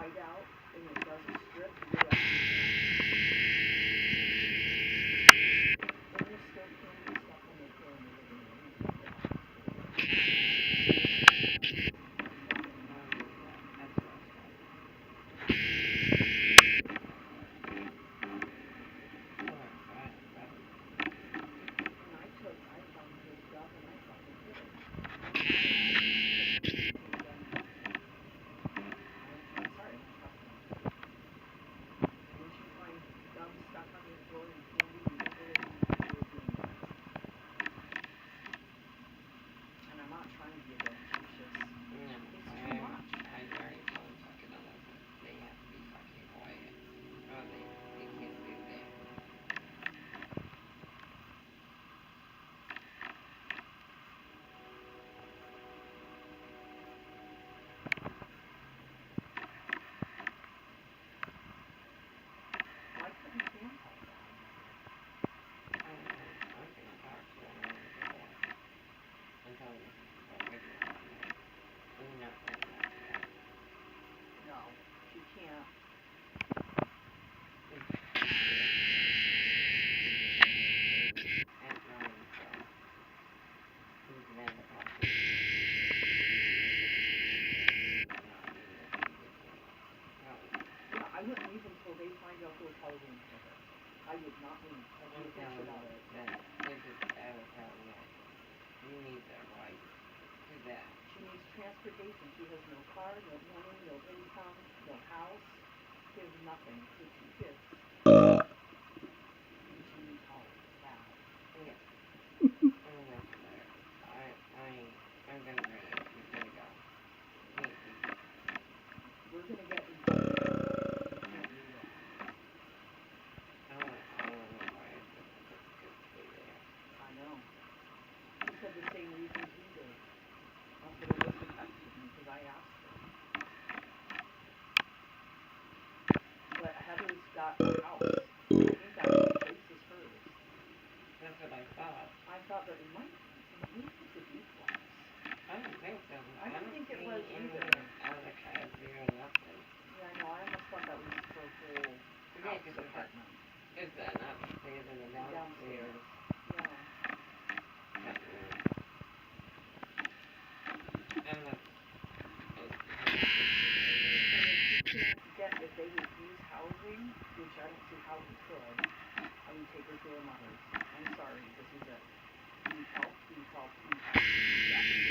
whiteout and it doesn't strip, you're like, and there's still candy stuff on the floor in the living room. I found his stuff and I fucking hid it. I'm sorry, I'm trusting him. Once you find gum stuck on your floor and candy, you really need to do it doing that. And I'm not trying to be obnoxious. It's too much. I already told fucking Elizabeth they have to be fucking quiet. Or they can't live there. Why couldn't Pam help that? I don't know. I was gonna talk to them over the door. And tell them what we're doing on there. We're not going up yet. No, she can't. At 9, so he's never talking. Yeah, I wouldn't leave until they find out who was Halloween for her. I would not leave. I'd I'm be a bitch telling about you it. that this is I will tell you that you need the right to that. She needs transportation. She has no car, no money, no income, no house. She has nothing. She has 2 kids. And she needs help. Bad. Yeah. I'm with her. I'm gonna bring it. She's gonna go. We're gonna get in trouble. You can't do that. I wanna know why it's just stay there. I know. She said the same reasons we did. That's what Alyssa texted me because I asked her. But Heather's got a house. I think that whole place is hers. That's what I thought. I thought that it might maybe it's a duplex. I don't think so. I don't think it was any either. other cars there or nothing. Yeah, I know. I almost thought that was her whole Yeah, house 'cause apartment. it's an upstairs and a downstairs. Yeah. And that's If they refuse housing, which I don't see how we could, I would take her to her mother's. I'm sorry, this is it. Please help, please help, please help. Yeah, you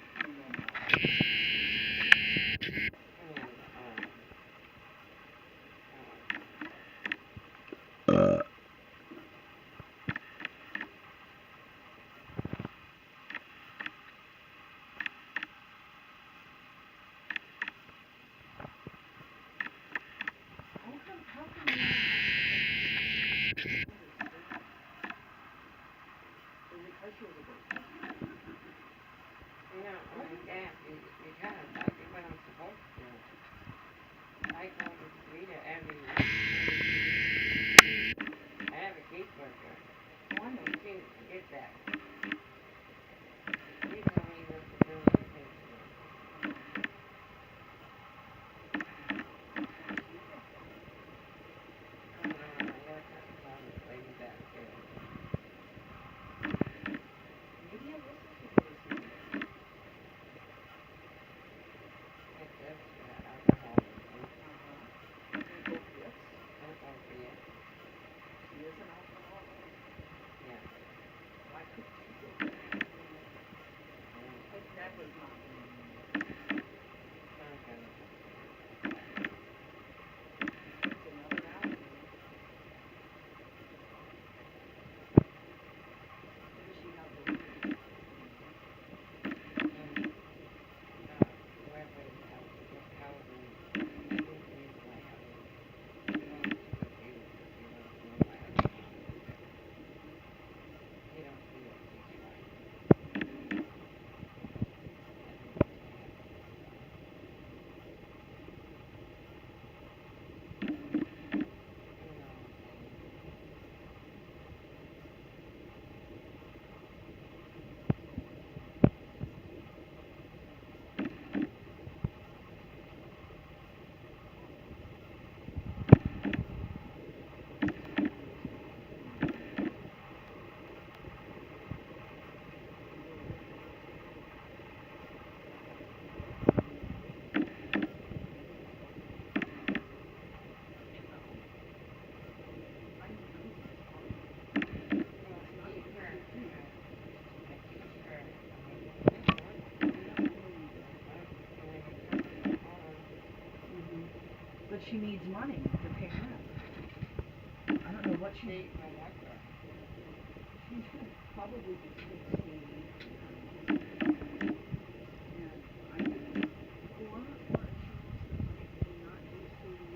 can't do no more. How can you is it because she was a great person? yeah, because I do what I'm supposed to. I go to see her every week. I have a caseworker. Oh, I know. You can get that. She told me not to do anything to me. I gotta talk to this lady back there. Maybe Alyssa should go to see her. It says alcoholism. And opiates. And opiates. She is an alcoholic. Yeah. Why could she needs money to pay rent. I don't know what she, She, my doctor. she's probably be 16. And I think, or she not used to